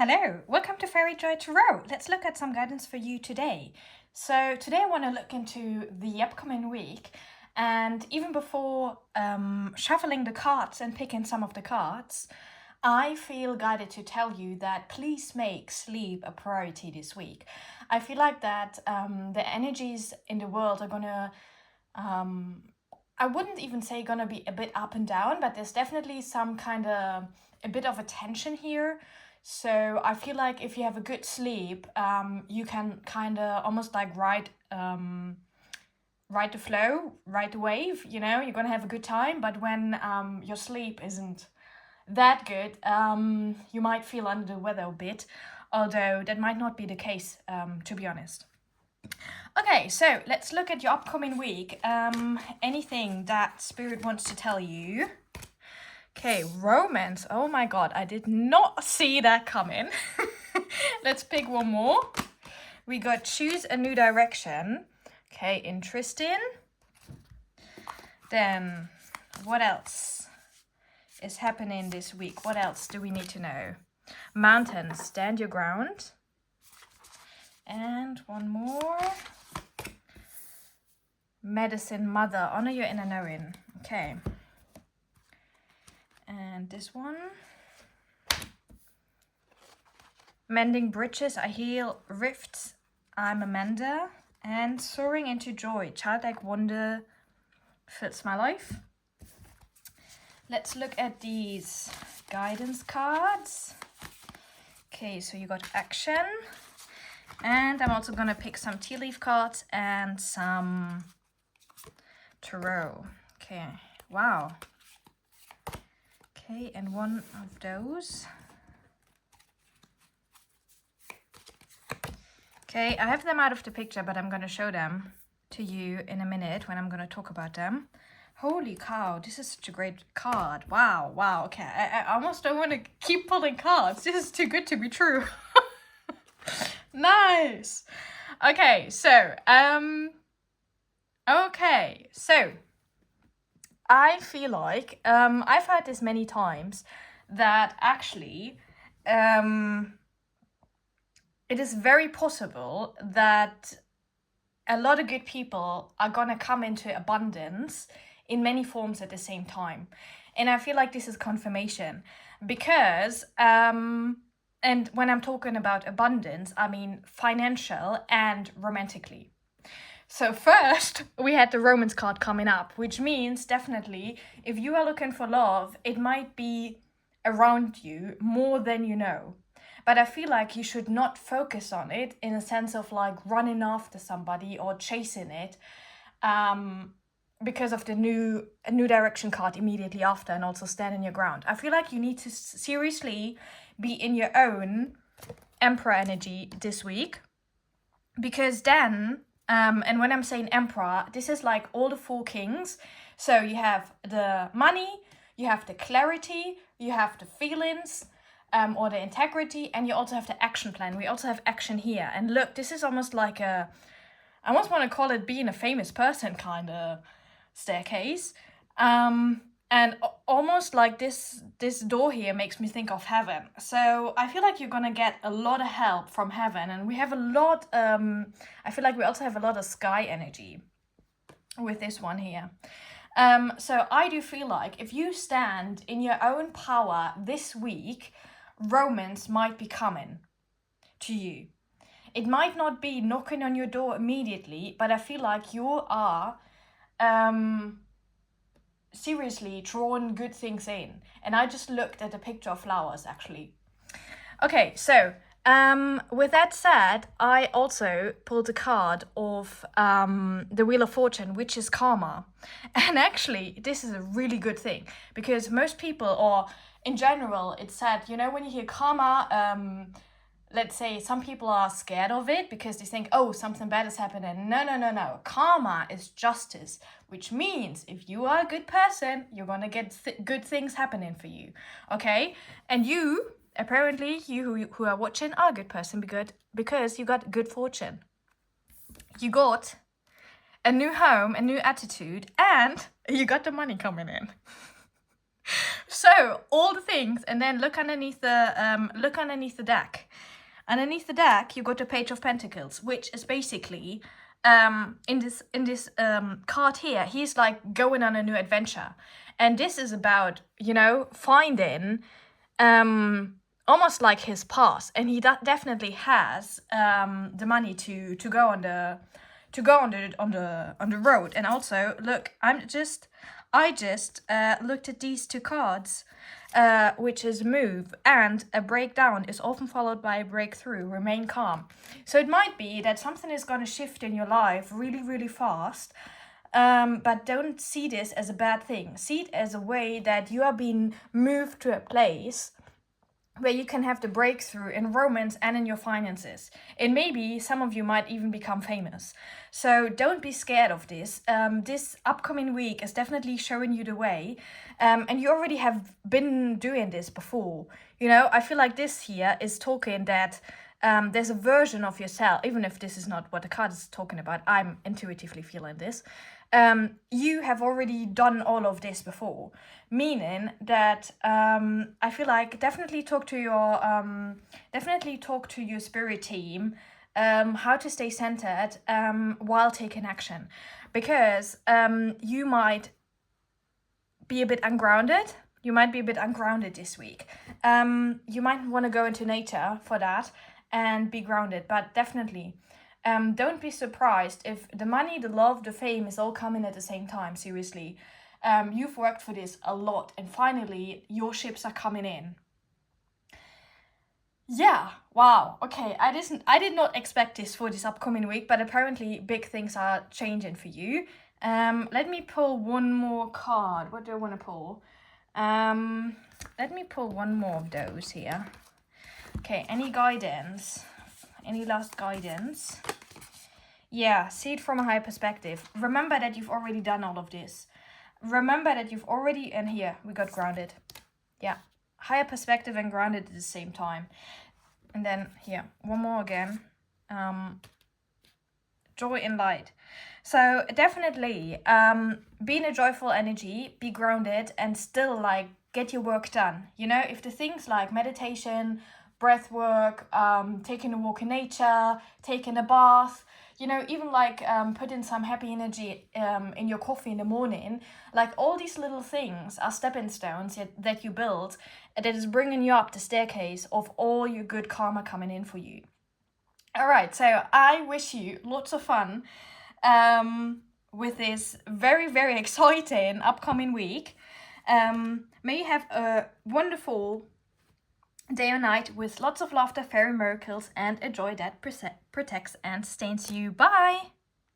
Hello, welcome to Fairy Joy Tarot. Let's look at some guidance for you today. So today I want to look into the upcoming week, and even before shuffling the cards and picking some of the cards, I feel guided to tell you that please make sleep a priority this week. I feel like that the energies in the world are gonna I wouldn't even say gonna be a bit up and down, but there's definitely some kind of a bit of a tension here. So I feel like if you have a good sleep, you can kind of almost like ride the flow, ride the wave. You know, you're gonna have a good time. But when your sleep isn't that good, you might feel under the weather a bit. Although that might not be the case, to be honest. Okay, so let's look at your upcoming week. Anything that Spirit wants to tell you. Okay, romance. Oh my god, I did not see that coming. Let's pick one more. We got choose a new direction. Okay, interesting. Then, what else is happening this week? What else do we need to know? Mountains, stand your ground. And one more. Medicine, mother, honor your inner knowing. Okay. And this one. Mending bridges, I heal rifts, I'm a mender. And soaring into joy, childlike wonder fills my life. Let's look at these guidance cards. Okay, so you got action. And I'm also gonna pick some Tealeaf cards and some tarot. Okay, wow. Okay, and one of those. Okay, I have them out of the picture, but I'm going to show them to you in a minute when I'm going to talk about them. Holy cow, this is such a great card. Wow, wow. Okay, I almost don't want to keep pulling cards. This is too good to be true. Nice. Okay, so I feel like I've heard this many times that actually it is very possible that a lot of good people are gonna come into abundance in many forms at the same time. And I feel like this is confirmation because and when I'm talking about abundance, I mean financial and romantically. So first, we had the romance card coming up, which means definitely if you are looking for love, it might be around you more than you know. But I feel like you should not focus on it in a sense of like running after somebody or chasing it because of the new direction card immediately after, and also standing your ground. I feel like you need to seriously be in your own Emperor energy this week, because then and when I'm saying Emperor, this is like all the four kings. So you have the money, you have the clarity, you have the feelings, or the integrity, and you also have the action plan. We also have action here. And look, this is almost like I almost want to call it being a famous person kind of staircase. And almost like this door here makes me think of heaven. So I feel like you're gonna get a lot of help from heaven, and we have a lot, I feel like we also have a lot of sky energy with this one here. So I do feel like if you stand in your own power this week, romance might be coming to you. It might not be knocking on your door immediately, but I feel like you are seriously drawing good things in. And I just looked at a picture of flowers actually. Okay, so with that said, I also pulled a card of the Wheel of Fortune, which is karma. And actually, this is a really good thing because most people, or in general, it's said, you know, when you hear karma, let's say some people are scared of it because they think, oh, something bad is happening. No. Karma is justice, which means if you are a good person, you're gonna get good things happening for you, okay? And you, apparently, you who are watching are a good person because you got good fortune. You got a new home, a new attitude, and you got the money coming in. So all the things, and then look underneath the deck. Underneath the deck, you got the Page of Pentacles, which is basically in this card here, he's like going on a new adventure, and this is about, you know, finding almost like his past, and he definitely has the money to go on the road. And also, look, I just looked at these two cards, which is move, and a breakdown is often followed by a breakthrough, remain calm. So it might be that something is going to shift in your life really, really fast, but don't see this as a bad thing. See it as a way that you are being moved to a place where you can have the breakthrough in romance and in your finances. And maybe some of you might even become famous. So don't be scared of this. This upcoming week is definitely showing you the way. And you already have been doing this before. You know, I feel like this here is talking that there's a version of yourself, even if this is not what the card is talking about, I'm intuitively feeling this. You have already done all of this before, meaning that I feel like definitely talk to your spirit team, how to stay centered while taking action, because you might be a bit ungrounded. You might be a bit ungrounded this week. You might want to go into nature for that and be grounded, but definitely don't be surprised if the money, the love, the fame is all coming at the same time. Seriously, you've worked for this a lot, and finally your ships are coming in. Yeah, wow. Okay, I did not expect this for this upcoming week, but apparently big things are changing for you. Let me pull one more card. What do I want to pull? Let me pull one more of those here. Okay, any guidance? Any last guidance? Yeah, see it from a higher perspective. Remember that you've already done all of this. Remember that you've already, and here we got grounded. Yeah, higher perspective and grounded at the same time. And then here, one more again. Joy and light. So definitely be in a joyful energy, be grounded, and still like get your work done. You know, if the things like meditation, breath work, taking a walk in nature, taking a bath, you know, even like putting some happy energy in your coffee in the morning, like all these little things are stepping stones that you build that is bringing you up the staircase of all your good karma coming in for you. All right, so I wish you lots of fun with this very, very exciting upcoming week. May you have a wonderful day or night with lots of laughter, fairy miracles, and a joy that protects and sustains you. Bye!